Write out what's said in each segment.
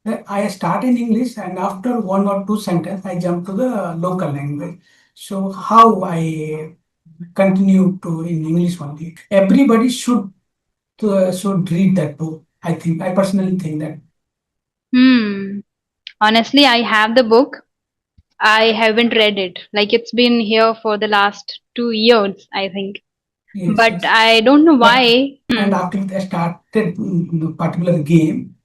I start in English, and after one or two sentences, I jump to the local language. So how I continue to in English only. Everybody should read that book. I personally think that. Hmm. Honestly, I have the book. I haven't read it. Like it's been here for the last 2 years, I think. Yes, But yes. I don't know But why. and after I started the particular game,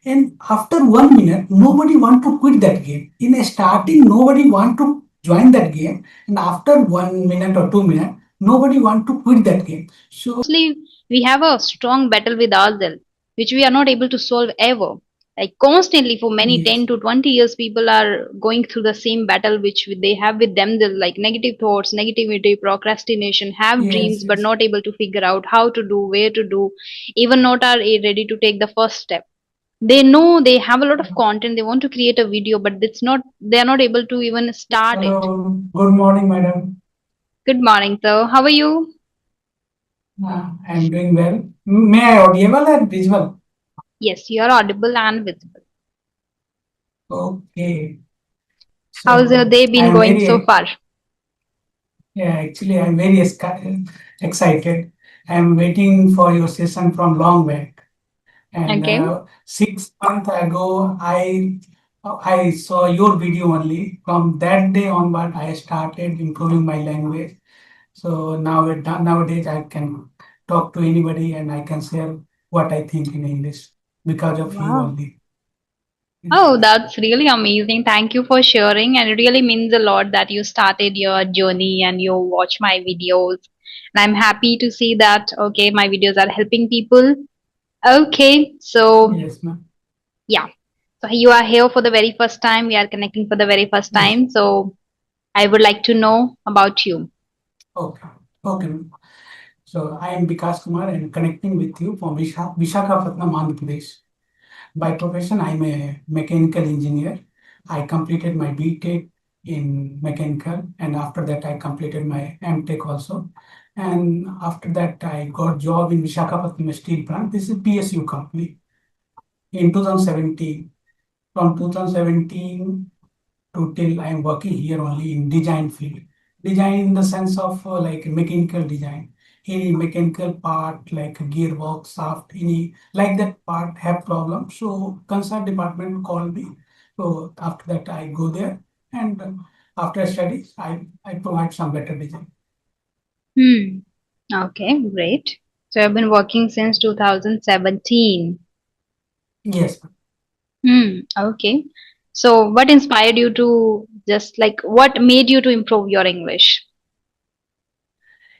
and after 1 minute, nobody want to quit that game. In a starting, nobody want to join that game, and after 1 minute or 2 minutes, nobody want to quit that game. So Mostly, we have a strong battle with ourselves, which we are not able to solve ever. Like constantly for many yes, 10 to 20 years, people are going through the same battle which they have with themselves, like negative thoughts, negativity, procrastination, have yes, dreams but yes. not able to figure out how to do, where to do, even not are ready to take the first step. They know they have a lot of content, they want to create a video, but it's not, they are not able to even start it. Hello, good morning, madam. Good morning, sir. How are you? I am doing well. May I audible and visual? Yes, you are audible and visible. Okay. How's your So day I been am going so very, far? yeah, actually, I'm very excited. I'm waiting for your session from long back. And Okay. 6 months ago, I saw your video only. From that day onward, I started improving my language. So nowadays, I can talk to anybody and I can share what I think in English because of you Wow. only. Oh, that's really amazing. Thank you for sharing. And it really means a lot that you started your journey and you watch my videos. And I'm happy to see that, okay, my videos are helping people. Okay, so Yes, ma'am. yeah. So you are here for the very first time. We are connecting for the very first Yes. time. So I would like to know about you. Okay. Okay. Ma'am. So I am Vikas Kumar and connecting with you from Visakhapatnam, Andhra Pradesh. By Okay. profession, I'm a mechanical engineer. I completed my BTech in mechanical, and after that, I completed my MTech also. And after that, I got job in Visakhapatnam Steel Plant. This is PSU company in 2017. From 2017 to till I am working here only in design field. Design in the sense of like mechanical design. Any mechanical part like a gearbox, shaft, any like that part have problem. So concerned department call me. So after that I go there and after studies I provide some better design. Hmm. Okay, great. So I've been working since 2017. Yes. Hmm. Okay. So what inspired you to just like what made you to improve your English?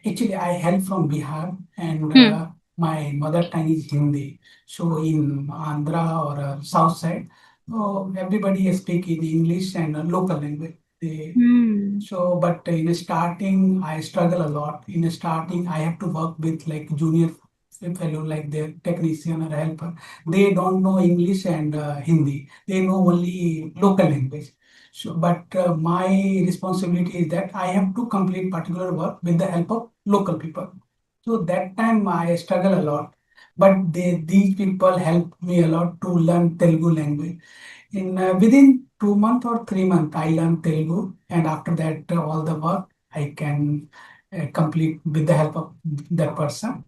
Actually, I hail from Bihar and Hmm. my mother tongue is Hindi. So in Andhra or south side, everybody speak in English and local language. Hmm. But in starting, I struggle a lot. In starting, I have to work with like junior fellow, like their technician or helper. They don't know English and Hindi. They know only local language. But my responsibility is that I have to complete particular work with the help of local people. So that time I struggle a lot. But these people help me a lot to learn Telugu language. In within 2 months or 3 months, I learned Telugu, and after that, all the work I can complete with the help of that person.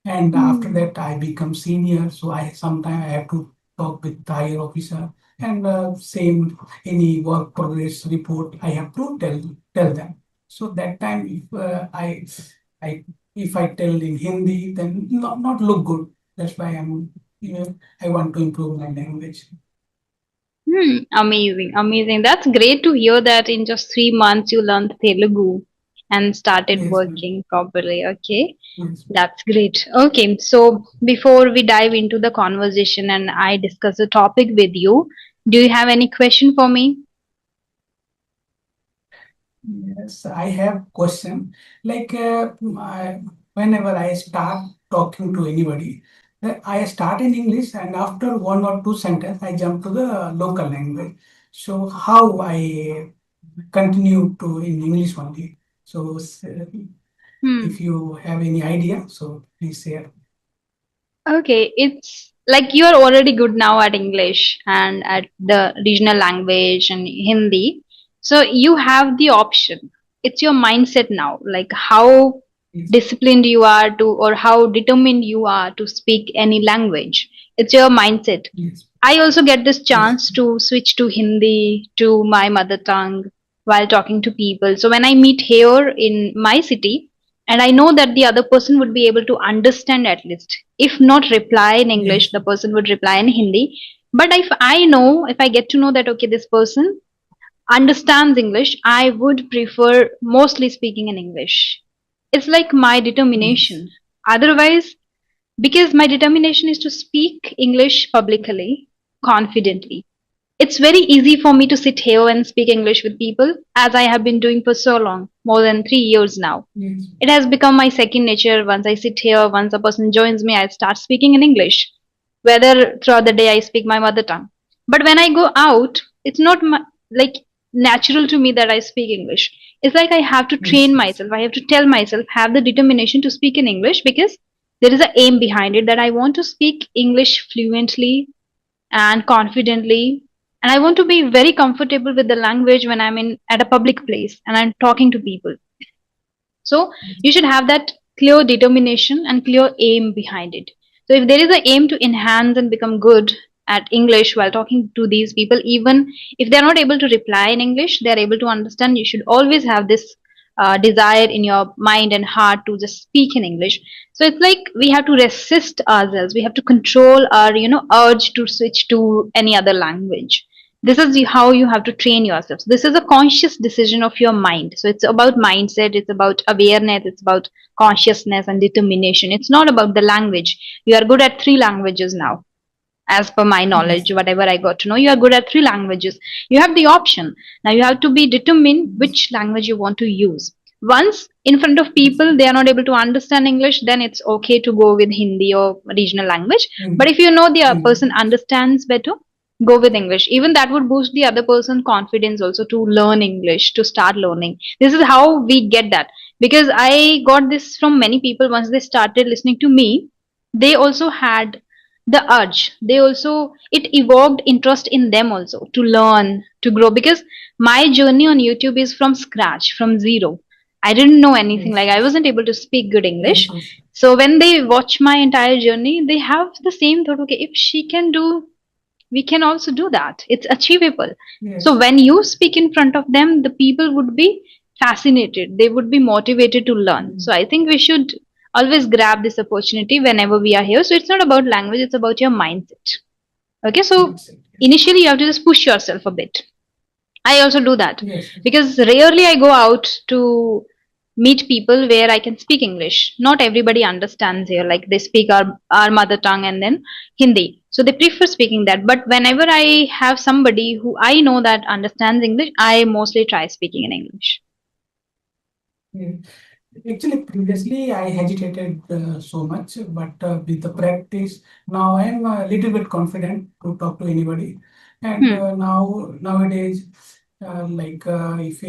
And after Hmm. that, I become senior, so I sometimes I have to talk with the higher officer, and same any work progress report I have to tell them. So that time, if I if I tell in Hindi, then not look good. That's why I want to improve my language. Hmm. Amazing. Amazing. That's great to hear that in just 3 months you learned Telugu and started Yes, ma'am. working properly. Okay. Yes. That's great. Okay. So before we dive into the conversation and I discuss the topic with you, do you have any question for me? Yes, I have question. Like whenever I start talking to anybody, I start in English and after one or two sentences I jump to the local language. So how I continue to in English only. So Hmm. if you have any idea, so please share. Okay, it's like you are already good now at English and at the regional language and Hindi. So you have the option. It's your mindset now, like how Yes. disciplined you are to, or how determined you are to speak any language. It's your mindset. Yes. I also get this Yes. chance to switch to Hindi, to my mother tongue, while talking to people. So when I meet here in my city, and I know that the other person would be able to understand at least, if not reply in English, Yes. the person would reply in Hindi. But if I know, if I get to know that, okay, this person understands English, I would prefer mostly speaking in English. It's like my Yes. determination. Otherwise, because my determination is to speak English publicly, confidently. It's very easy for me to sit here and speak English with people as I have been doing for so long, more than 3 years now. Yes. It has become my second nature. Once I sit here, once a person joins me, I start speaking in English. Whether throughout the day I speak my mother tongue. But when I go out, it's not like natural to me that I speak English. It's like I have to Yes. train myself. I have to tell myself, have the determination to speak in English because there is an aim behind it that I want to speak English fluently and confidently, and I want to be very comfortable with the language when I'm in at a public place and I'm talking to people. So you should have that clear determination and clear aim behind it. So if there is an aim to enhance and become good at English while talking to these people, even if they're not able to reply in English, they're able to understand. You should always have this desire in your mind and heart to just speak in English. So it's like we have to resist ourselves. We have to control our, urge to switch to any other language. This is how you have to train yourself. This is a conscious decision of your mind. So it's about mindset, it's about awareness, it's about consciousness and determination. It's not about the language. You are good at three languages now, as per my Yes. knowledge, whatever I got to know. You are good at three languages. You have the option. Now you have to be determined which language you want to use. Once in front of Yes. people, they are not able to understand English, then it's okay to go with Hindi or regional language. And, But if you know the and person understands better, go with English. Even that would boost the other person confidence also to learn English, to start learning. This is how we get that. Because I got this from many people. Once they started listening to me, they also had the urge. They also, it evoked interest in them also to learn, to grow. Because my journey on YouTube is from scratch, from zero. I didn't know anything, yes. like I wasn't able to speak good Yes. English. So when they watch my entire journey, they have the same thought, okay, if she can do, we can also do that. It's achievable. Yes. So when you speak in front of them, the people would be fascinated. They would be motivated to learn. So I think we should always grab this opportunity whenever we are here. So it's not about language, it's about your mindset. Okay, so Mindset. Yes. initially you have to just push yourself a bit. I also do that Yes. because rarely I go out to meet people where I can speak English. Not everybody understands here, like they speak our mother tongue and then Hindi. So they prefer speaking that. But whenever I have somebody who I know that understands English, I mostly try speaking in English. Yeah. Actually, previously I hesitated so much, but with the practice, now I am a little bit confident to talk to anybody. And Hmm. nowadays, if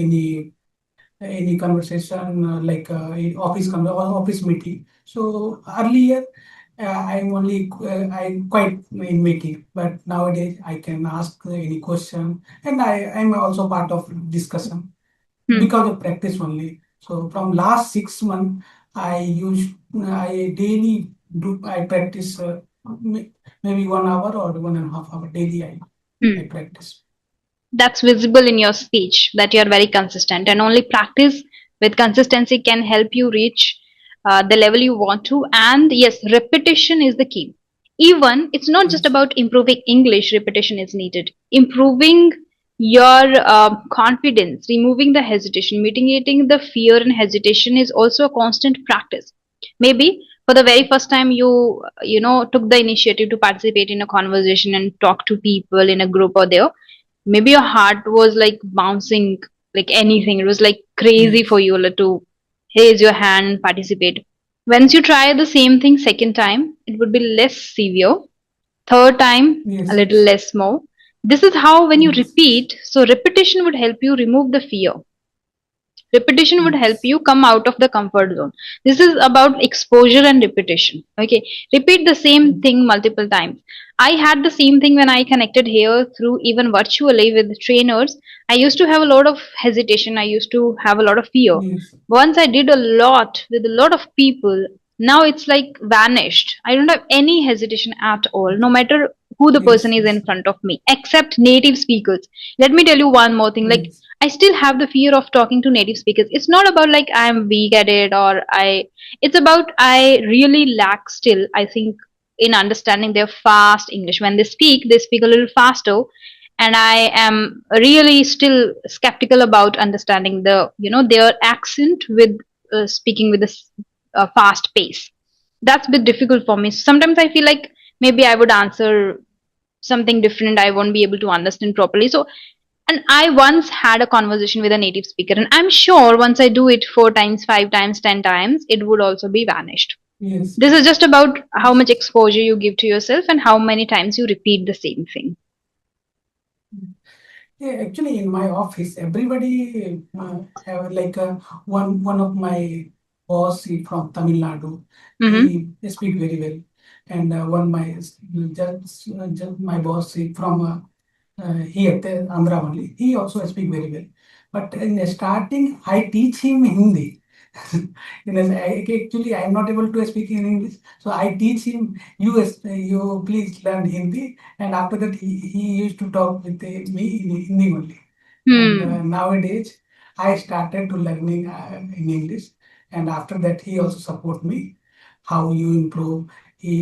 any conversation in office meeting. So earlier, I'm quite in meeting, but nowadays I can ask any question, and I'm also part of discussion Hmm. because of practice only. So from last 6 months, I daily do I practice maybe 1 hour or 1.5 hour daily. I Hmm. practice. That's visible in your speech that you're very consistent, and only practice with consistency can help you reach the level you want to. And yes, repetition is the key. Even it's not just Yes. about improving English, repetition is needed. Improving your confidence, removing the hesitation, mitigating the fear and hesitation is also a constant practice. Maybe for the very first time you took the initiative to participate in a conversation and talk to people in a group or there, maybe your heart was like bouncing like anything. It was like crazy for Yes. you like, to raise your hand and participate. Once you try the same thing second time, it would be less severe. Third time, a Yes. little less more. This is how when you Yes. repeat, so repetition would help you remove the fear. Repetition would help Yes. you come out of the comfort zone. This is about exposure and repetition. Okay, repeat the same Mm. thing multiple times. I had the same thing when I connected here through even virtually with trainers. I used to have a lot of hesitation. I used to have a lot of fear. Yes. Once I did a lot with a lot of people, now it's like vanished. I don't have any hesitation at all, no matter who the person Yes. is in Yes. front of me, except native speakers. Let me tell you one more thing. Like, Yes. I still have the fear of talking to native speakers. It's not about like I'm weak at it or it's about I really lack still, I think, in understanding their fast English. When they speak a little faster. And I am really still skeptical about understanding their accent with speaking with a fast pace. That's a bit difficult for me. Sometimes I feel like maybe I would answer something different. I won't be able to understand properly. So, and I once had a conversation with a native speaker, and I'm sure once I do it 4 times, 5 times, 10 times, it would also be vanished. Yes. This is just about how Yes. much exposure you give to yourself and how many times you repeat the same thing. Yeah, actually, in my office, everybody have like one of my boss he from Tamil Nadu. Mm-hmm. He speak very well, and one my just my boss he from here the Andhra only. He also speak very well, but in the starting, I teach him Hindi. Actually, I am not able to speak in English, so I teach him. You please learn Hindi, and after that, he used to talk with me in Hindi only. And Hmm. nowadays, I started to learning in English, and after that, he also support me. How you improve? He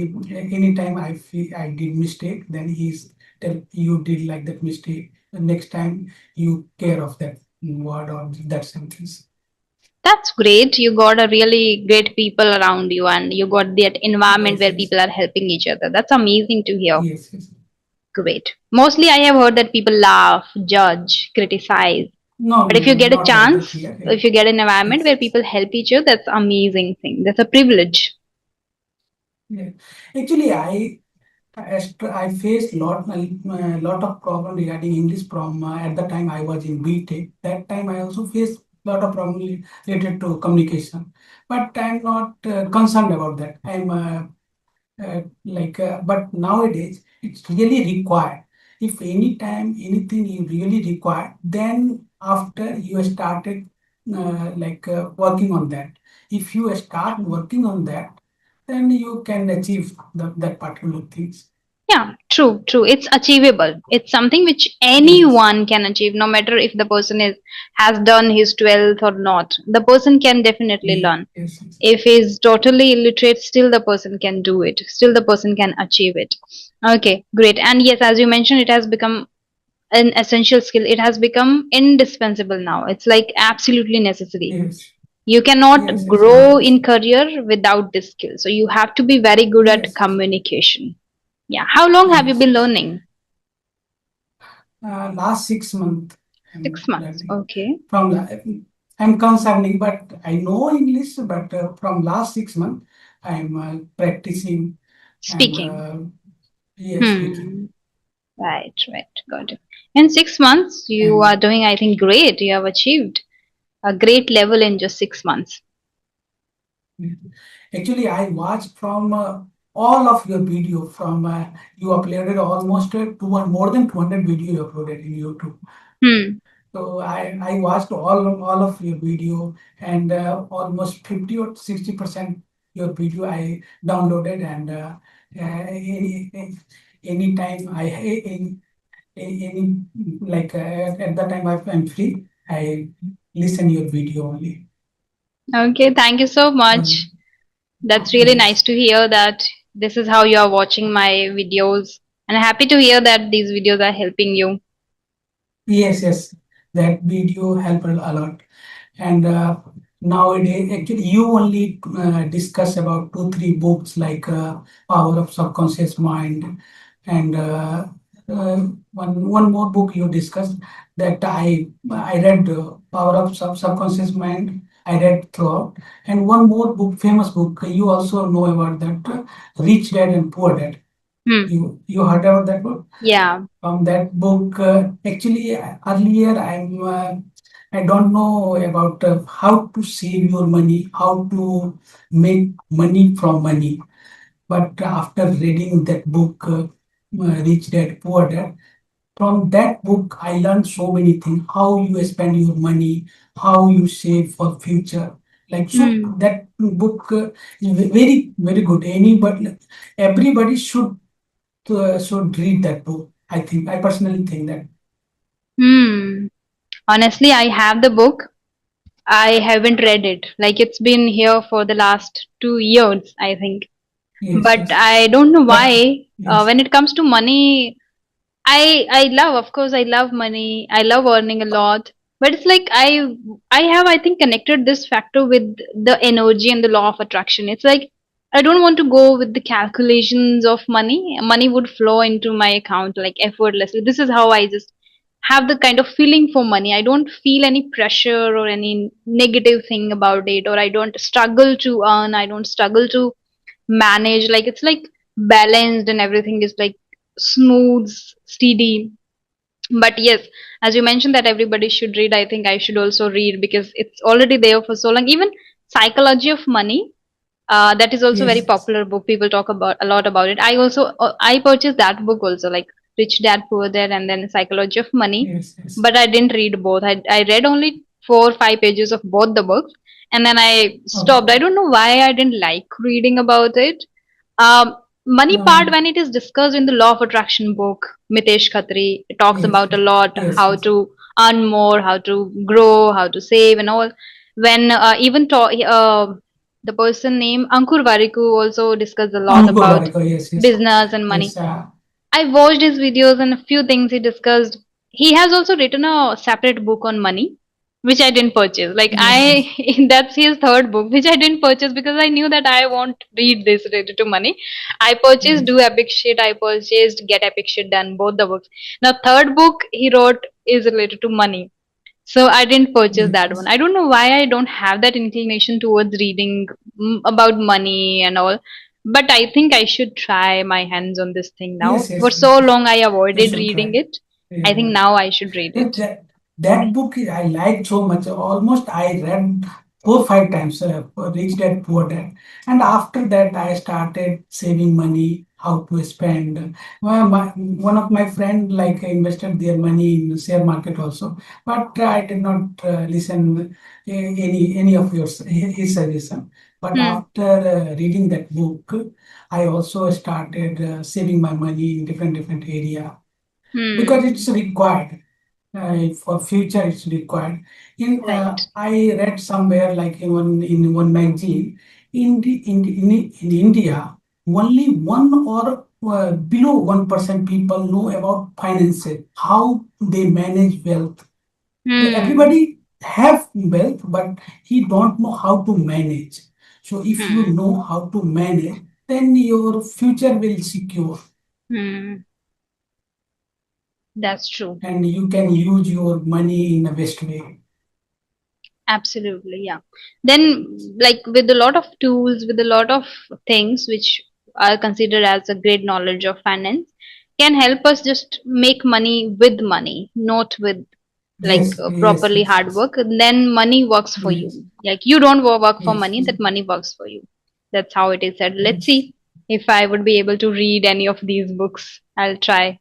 anytime I feel I did mistake, then he's tell you did like that mistake. The next time you care of that word or that sentence. That's great. You got a really great people around you and you got that environment Yes, where yes, people are helping each other. That's amazing to hear. yes, yes. Great. Mostly I have heard that people laugh, judge, criticize. No, But no, if you no, get a not like that chance, here. Yeah. if you get an environment Yes, where yes. people help each other, that's amazing thing. That's a privilege. Yeah. Actually, I faced lot of problem regarding English from at the time I was in BTech. That time I also faced lot of problem related to communication, but I'm not concerned about that. I'm but nowadays it's really required. If any time anything you really require, then after you started working on that. If you start working on that, then you can achieve that particular things. Yeah, true, true. It's achievable. It's something which Yes, anyone can achieve, no matter if the person is has done his 12th or not. The person can definitely yes, learn. yes, yes, If he's totally illiterate, still the person can do it. Still the person can achieve it. Okay, great. And yes, as you mentioned, it has become an essential skill. It has become indispensable now. It's like absolutely necessary. yes, You cannot yes, yes, grow nowadays. in career without this skill. So you have to be very good at Yes, yes, communication. Yeah. How long have you yes, been yes. learning? Last 6 months I'm 6 months. learning Okay. from I'm concerning, but I know English, but from last 6 months I'm practicing. I'm Speaking. yes, speaking. Hmm. Right, right. Got it. In 6 months, you are And doing, I think, great. You have achieved a great level in just 6 months. actually, I watched from all of your video from you uploaded almost more than 200 video you uploaded in YouTube. Hmm. So I watched all of your video, and almost 50 or 60% your video I downloaded, and anytime any at the time I'm free, I listen your video only. Okay. Thank you so much. That's really Yes. nice to hear that this is how you are watching my videos. And happy to hear that these videos are helping you. Yes, yes, that video helped a lot. And nowadays, actually, you only discuss about two, three books like Power of Subconscious Mind, and one more book you discussed that I read Power of Subconscious Mind. I read throughout, and one more book, famous book. You also know about that, Rich Dad and Poor Dad. Hmm. You heard about that book? Yeah. From that book. Actually, earlier I'm I don't know about how to save your money, how to make money from money. But after reading that book, Rich Dad Poor Dad, from that book, I learned so many things: how you spend your money, how you save for future. Like so, Hmm. that book is very very good. Anybody, everybody should read that book. I think I personally think that. Hmm. Honestly, I have the book. I haven't read it. Like it's been here for the last 2 years, I think. Yes, But yes. I don't know But why. yes, When it comes to money, I love, of course, I love money. I love earning a lot. But it's like I have, I think, connected this factor with the energy and the law of attraction. It's like I don't want to go with the calculations of money. Money would flow into my account like effortlessly. This is how I just have the kind of feeling for money. I don't feel any pressure or any negative thing about it, or I don't struggle to earn. I don't struggle to manage. Like it's like balanced and everything is like smooth, steady. But yes, as you mentioned that everybody should read, I think I should also read because it's already there for so long. Even Psychology of Money, that is also very yes, yes, popular book. People talk about a lot about it. I also I purchased that book also, like Rich Dad Poor Dad and then Psychology of Money. yes, yes. But I didn't read both. I read only 4 or 5 pages of both the books, and then I stopped. Okay. I don't know why I didn't like reading about it. Um, Money part, Um, when it is discussed in the Law of Attraction book, Mitesh Khatri talks yes, about a lot yes, how yes. to earn more, how to grow, how to save, and all. When the person named Ankur Wariku also discussed a lot Ankur about Warikoo, yes, yes, business and money. yes. I watched his videos and a few things he discussed. He has also written a separate book on money, which I didn't purchase. Like Yes, yes, that's his third book, which I didn't purchase because I knew that I won't read this related to money. I purchased yes, Do Epic Shit. I purchased Get Epic Shit Done. Both the books. Now third book he wrote is related to money. So I didn't purchase yes, that one. yes, I don't know why I don't have that inclination towards reading about money and all. But I think I should try my hands on this thing yes, now. For yes, yes, so yes. long I You avoided should reading try. it. I think Yeah. now I should read That, it. that, that book I liked so much. Almost I read 4 5 times Rich Dad Poor Dad, and after that I started saving money, how to spend. One of my friend like invested their money in share market also, but I did not listen any of his suggestion. But Hmm. after reading that book, I also started saving my money in different area because Hmm. it's required for future. It's required. In Right. I read somewhere like in one magazine, in India, only one or below 1% people know about finances, how they manage wealth. Hmm. Everybody have wealth, but he don't know how to manage. So if you Hmm. know how to manage, then your future will secure, Hmm. That's true. and you can use your money in the best way. Absolutely, yeah. Then, like with a lot of tools, with a lot of things which are considered as a great knowledge of finance, can help us just make money with money, not with like Yes, yes, properly yes, hard yes, work. Then money works for yes, you. Like you don't work for yes, money, yes, that money works for you. That's how it is said. Let's yes. see if I would be able to read any of these books. I'll try.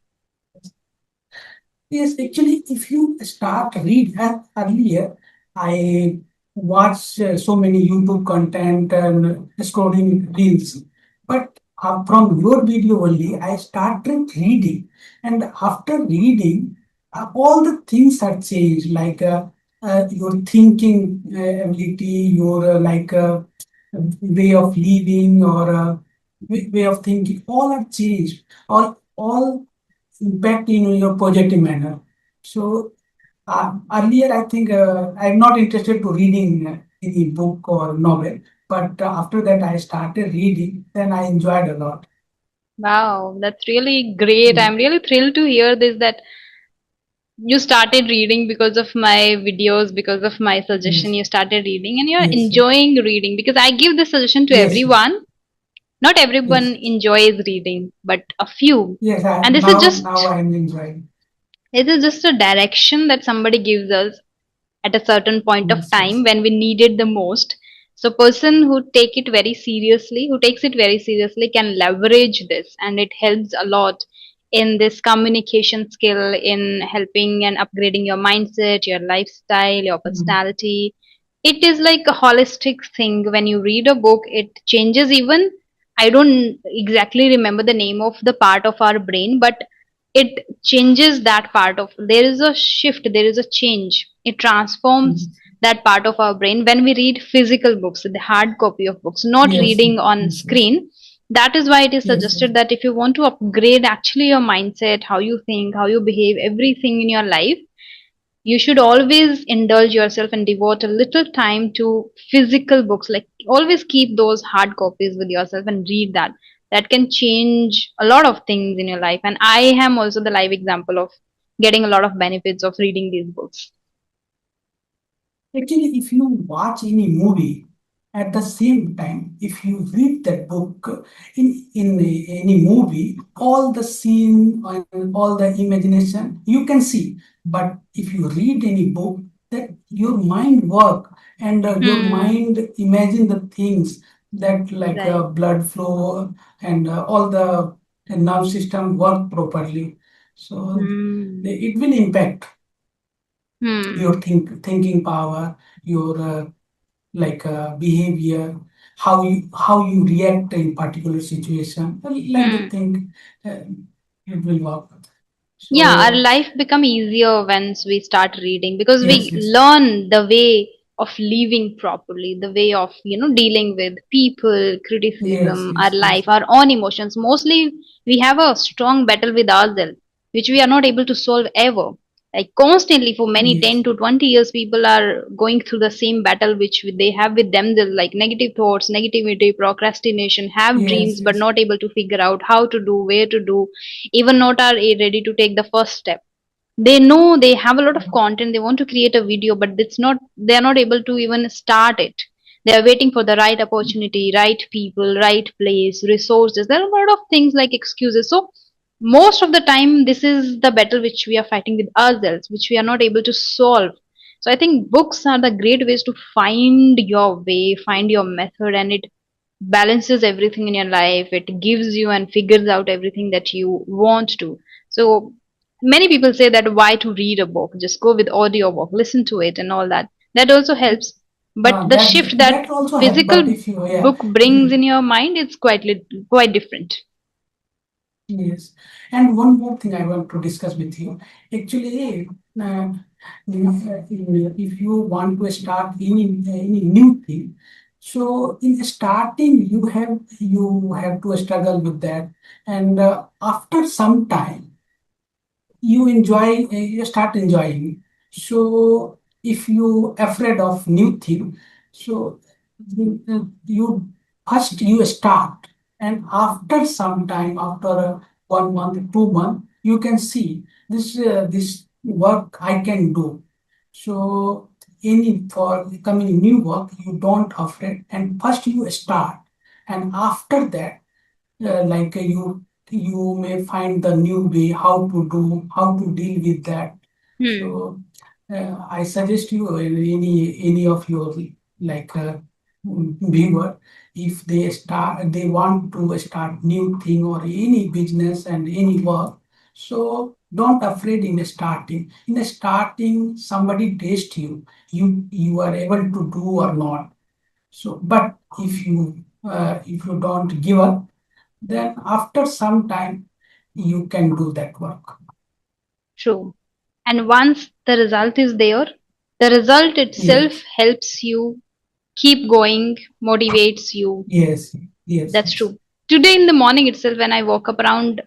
Yes, actually, if you start read earlier, I watch so many YouTube content and scrolling reels. But from your video only, I started reading, and after reading, all the things are changed. Like your thinking ability, your way of living, or way of thinking, all are changed. All impact in your positive manner. So earlier, I think I'm not interested to reading any book or novel, but after that I started reading. Then I enjoyed a lot. Wow, that's really great. Mm. I'm really thrilled to hear this that you started reading because of my videos, because of my suggestion. Yes, You started reading and you're yes, enjoying reading because I give this suggestion to yes, yes, everyone. Not everyone yes, enjoys reading, but a few. yes. And Now I'm enjoying. this is just a direction that somebody gives us. at a certain point of Yes, time yes. when we need it the most. So person who takes it very seriously can leverage this, and it helps a lot in this communication skill, in helping and upgrading your mindset, your lifestyle, your Mm, personality. It is like a holistic thing. When you read a book, it changes. Even I don't exactly remember the name of the part of our brain, but it changes that part of, there is a shift, there is a change, it transforms yes, that part of our brain when we read physical books, the hard copy of books, not yes, reading on yes, yes, screen. That is why it is yes, yes. suggested that if you want to upgrade actually your mindset, how you think, how you behave, everything in your life, you should always indulge yourself and devote a little time to physical books. Like always keep those hard copies with yourself and read that. That can change a lot of things in your life. And I am also the live example of getting a lot of benefits of reading these books. Actually, if you watch any movie at the same time, if you read that book any movie, all the scene and all the imagination you can see. But if you read any book, that your mind work and your Hmm. mind imagine the things that like Right. blood flow and all the nerve system work properly. So Hmm. it will impact Hmm. your thinking power, your behavior, how you react in particular situation, like the Hmm. thing, uh, it will work. Yeah, our So life become easier once we start reading, because yes, we yes, learn the way of living properly, the way of dealing with people, yes, criticism, our yes, yes, life, our own emotions. Mostly we have a strong battle with ourselves, which we are not able to solve ever. Like constantly for many yes, 10 to 20 years, people are going through the same battle which they have with themselves, like negative thoughts, negativity, procrastination, have yes, dreams but yes, not able to figure out how to do, where to do, even not are ready to take the first step. They know they have a lot of content, they want to create a video, but it's not, they are not able to even start it. They are waiting for the right opportunity, right people, right place, resources. There are a lot of things like excuses. So most of the time this is the battle which we are fighting with ourselves, which we are not able to solve. So I think books are the great ways to find your way, find your method, and it balances everything in your life. It gives you and figures out everything that you want to. So many people say that why to read a book? Just go with audio book, listen to it and all that. That also helps. But the that shift that that also help. But physical if you, yeah, book brings in your mind, it's quite different. yes. And one more thing I want to discuss with you. Actually, if you want to start any new thing, so in starting you have to struggle with that, and after some time you start enjoying. So if you afraid of new thing, so you first you start, and after some time, after 1 month, 2 month, you can see this work I can do. So any for coming new work, you don't afraid, and first you start, and after that you may find the new way how to deal with that. Hmm. So I suggest you any of your like viewer, if they want to start new thing or any business and any work, so don't afraid in starting. In starting, somebody test you are able to do or not. So but if you don't give up, then after some time you can do that work. True. And once the result is there, the result itself Yes, helps you keep going, motivates you. yes, yes, That's yes, true. Today in the morning itself, when I woke up around,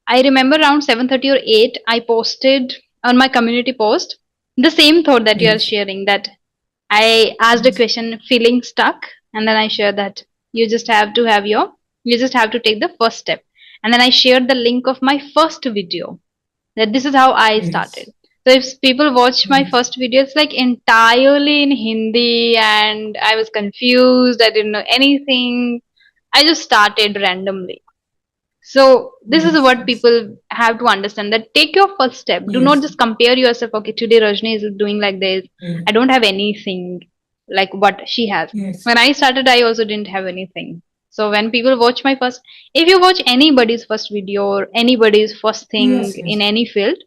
I remember around 7:30 or 8, I posted on my community post the same thought that you are yes, sharing, that I asked a yes, question feeling stuck, and then I shared that you just have to have your, you just have to take the first step. And then I shared the link of my first video, that this is how I started. yes, So if people watch my yes, first video, it's like entirely in Hindi and I was confused, I didn't know anything. I just started randomly. So this is Yes, what yes, people have to understand, that take your first step. Do not yes, just compare yourself. Okay, today Rajni is doing like this. yes, I don't have anything like what she has. yes, When I started, I also didn't have anything. So when people watch my first, if you watch anybody's first video or anybody's first thing yes, in yes, any field,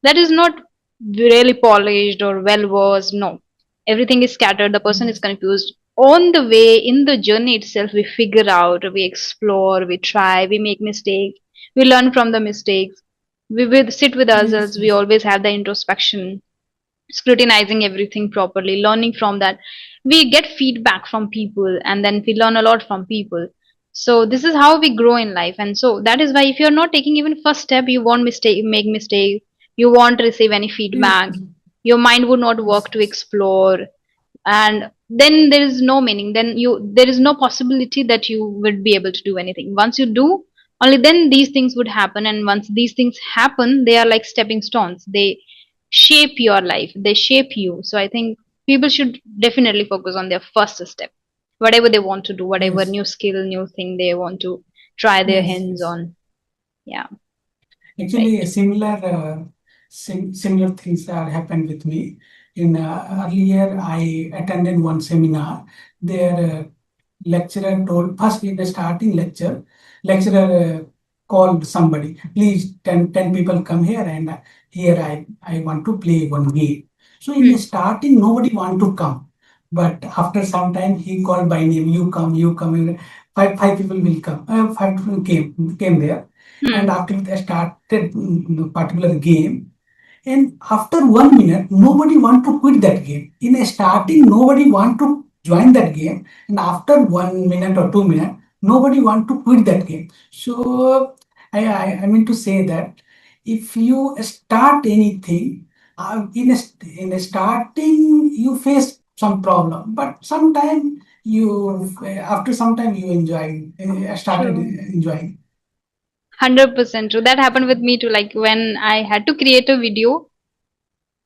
that is not really polished or well versed. No, everything is scattered. The person is yes, confused. On the way, in the journey itself, we figure out, we explore, we try, we make mistakes, we learn from the mistakes. We will sit with yes, ourselves. We yes, always have the introspection, scrutinizing everything properly, learning from that. We get feedback from people, and then we learn a lot from people. So this is how we grow in life. And so that is why if you're not taking even first step, you won't make mistakes, you won't receive any yes, feedback, your mind would not yes, work to yes, explore, and then there is no meaning, then you there is no possibility that you would be able to do anything. Once you do, only then these things would happen, and once these things happen, they are like stepping stones. They shape your life, they shape you. So I think people should definitely focus on their first step, whatever they want to do, whatever yes, new skill, new thing they want to try their yes, hands yes. on. Yeah. Right. Actually, a similar similar things are happened with me. In earlier, I attended one seminar. Their lecturer told first in the starting lecture, lecturer called somebody, please 10 people come here and here I want to play one game. So in the Hmm. starting, nobody want to come. But after some time, he called by name, you come. And five people will come. Five people came there. And Hmm. after they started particular game, and after 1 minute, nobody want to quit that game. In a starting, nobody want to join that game, and after 1 minute or 2 minutes, nobody want to quit that game. So I mean to say that if you start anything, in a starting you face some problem, but sometime you after some time you enjoy started True. enjoying. 100% true. That happened with me too. Like when I had to create a video,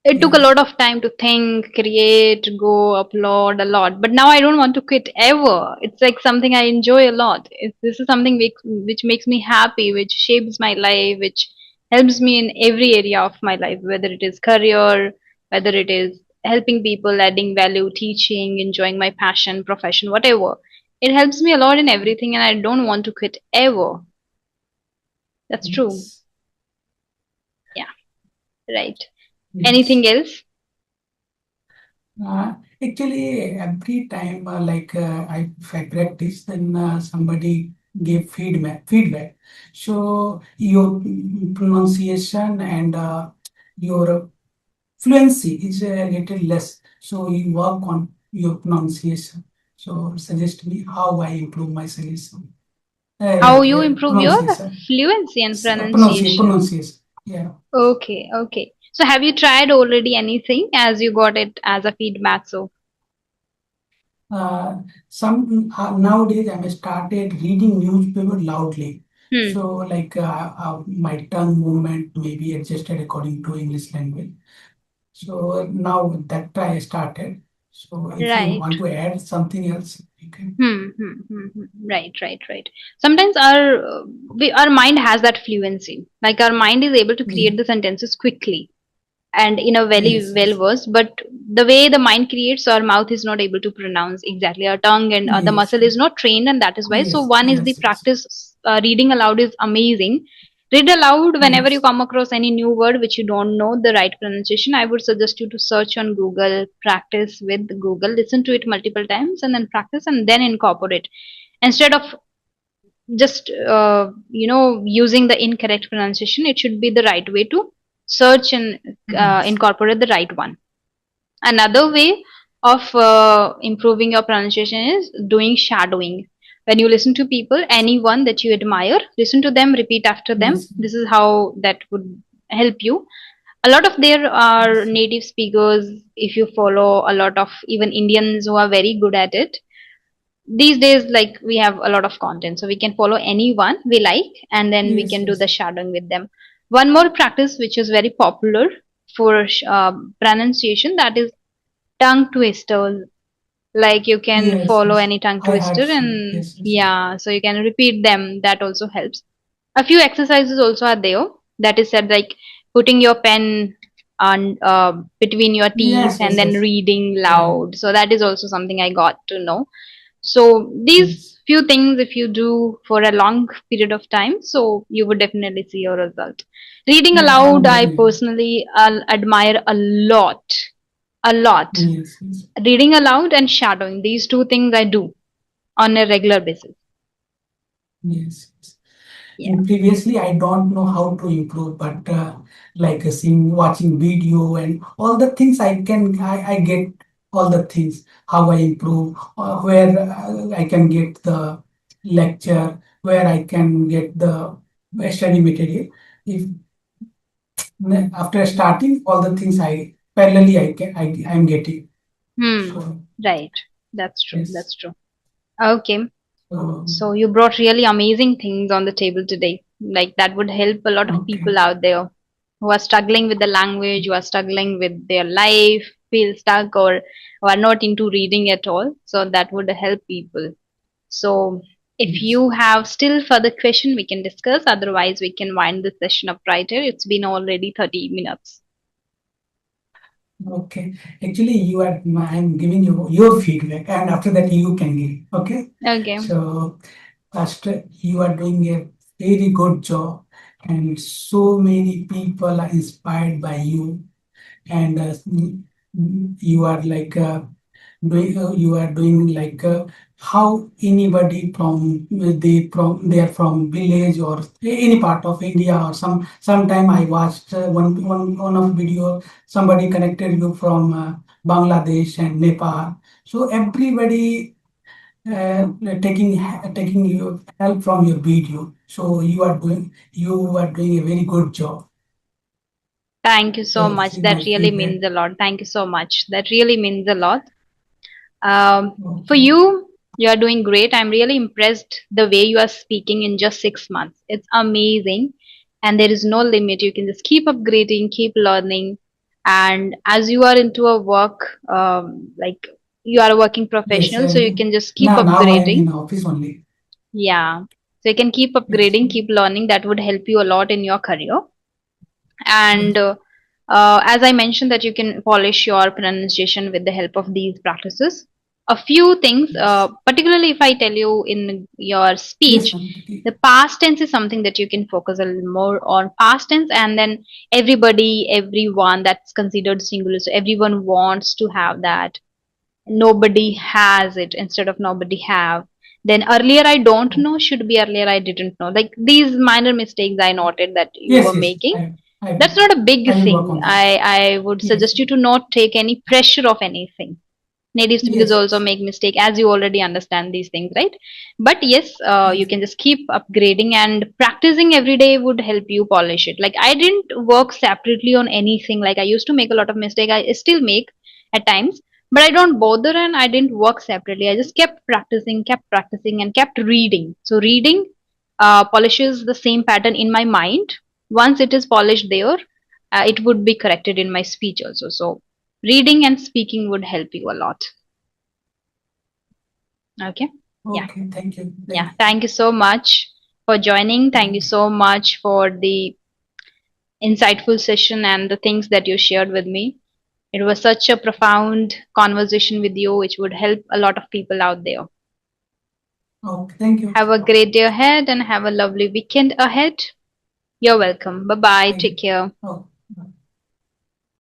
it took a Yes, lot of time to think, create, go, upload a lot. But now I don't want to quit ever. It's like something I enjoy a lot. This is something which makes me happy, which shapes my life, which helps me in every area of my life, whether it is career, whether it is helping people, adding value, teaching, enjoying my passion, profession, whatever. It helps me a lot in everything, and I don't want to quit ever. That's true. yes, Yeah, right. yes. Anything else? Actually, every time if I practice, then somebody gave feedback. So your pronunciation and your fluency is a little less. So you work on your pronunciation. So suggest me how I improve my solution. How you improve your Pronunciation. fluency and pronunciation. Pronunciation. Yeah. Okay, okay. So have you tried already anything as you got it as a feedback? So, Uh, some nowadays I started reading newspaper loudly. hmm, So my tongue movement may be adjusted according to English language. So now that I started. So if you right. want to add something else, you can. Right, right, right. Sometimes our mind has that fluency. Like our mind is able to create Ye- the sentences quickly and in a very Yes, well yes, versed, but the way the mind creates, our mouth is not able to pronounce exactly. Our tongue and the yes, muscle is not trained, and that is why. So yes, one is the yes, yes, practice. Reading aloud is amazing. Read aloud whenever you yes, come across any new word which you don't know the right pronunciation. I would suggest you to search on Google, practice with Google, listen to it multiple times, and then practice and then incorporate. Instead of just using the incorrect pronunciation, it should be the right way to search and yes, incorporate the right one. Another way of improving your pronunciation is doing shadowing. When you listen to people, anyone that you admire, listen to them, repeat after them. yes, This is how that would help you. A lot of there are yes, native speakers. If you follow a lot of even Indians who are very good at it, these days, like, we have a lot of content, so we can follow anyone we like, and then we yes, can do the yes, shadowing with them. One more practice which is very popular for pronunciation, that is tongue twisters. Like you can yes, follow yes. any tongue I twister, heard some. and Yes, yes, yeah, so you can repeat them. That also helps. A few exercises also are there that is said, like putting your pen on between your teeth Yes, and yes, then yes. reading Yeah. loud. So that is also something I got to know. So these Yes. few things, if you do for a long period of time, so you would definitely see your result. Reading Yeah, aloud, I'm I doing it. personally admire a lot, a lot. Yes, yes. Reading aloud and shadowing, these two things I do on a regular basis. Yes. Yeah. And previously, I don't know how to improve, but like seeing, watching video and all the things I get all the things, how I improve, where I can get the lecture, where I can get the study material. If after starting all the things I parallelly I'm getting. Hmm. So Right. That's true. yes. That's true. Okay. So So you brought really amazing things on the table today. Like that would help a lot of okay. people out there who are struggling with the language, who are struggling with their life, feel stuck, or who are not into reading at all. So that would help people. So if Yes. you have still further question, we can discuss. Otherwise, we can wind the session up right here. It's been already 30 minutes. Okay. Actually, I'm giving you your feedback, and after that, you can give. Okay. Okay. So, first, you are doing a very good job, and so many people are inspired by you, and you are like you are doing like how anybody they are from village or any part of India or sometime I watched one of video somebody connected you from Bangladesh and Nepal, so everybody taking your help from your video, so you are doing a very good job. Thank you so So this much. is That my really feedback. means a lot. Thank you so much. That really means a lot. For Okay. you are doing great. I'm really impressed the way you are speaking in just 6 months. It's amazing, and there is no limit. You can just keep upgrading, keep learning, and as you are into a work, like you are a working Yes, professional, so you can just keep now I am upgrading. in office only. Yeah, so you can keep Yes, upgrading, keep learning. That would help you a lot in your career. And yes, as I mentioned, that you can polish your pronunciation with the help of these practices. A few things, yes, particularly if I tell you in your yes, speech, Anupriti. the past tense is something that you can focus a little more on past tense, and then everybody, everyone, that's considered singular. So everyone wants to have that. Nobody has it instead of nobody have. Then earlier I don't Oh, know should be earlier I didn't know. Like these minor mistakes I noted that you were yes, yes, making. I, That's not a big I will work thing. on that. I would Yes, suggest you to not take any pressure of anything. Native speakers yes, also make mistake, as you already understand these things, right? But yes, you yes, can just keep upgrading, and practicing every day would help you polish it. Like I didn't work separately on anything. Like I used to make a lot of mistake. I still make at times, but I don't bother and I didn't work separately. I just kept practicing, and kept reading. So reading polishes the same pattern in my mind. Once it is polished there, it would be corrected in my speech also. So reading and speaking would help you a lot. Okay. Yeah. okay, thank you, Yeah. thank you. Thank you so much for joining. Thank you Okay, so much for the insightful session and the things that you shared with me. It was such a profound conversation with you, which would help a lot of people out there. okay, thank you, Have a great day ahead and have a lovely weekend ahead. You're welcome. Bye bye. thank Take you. care. Okay.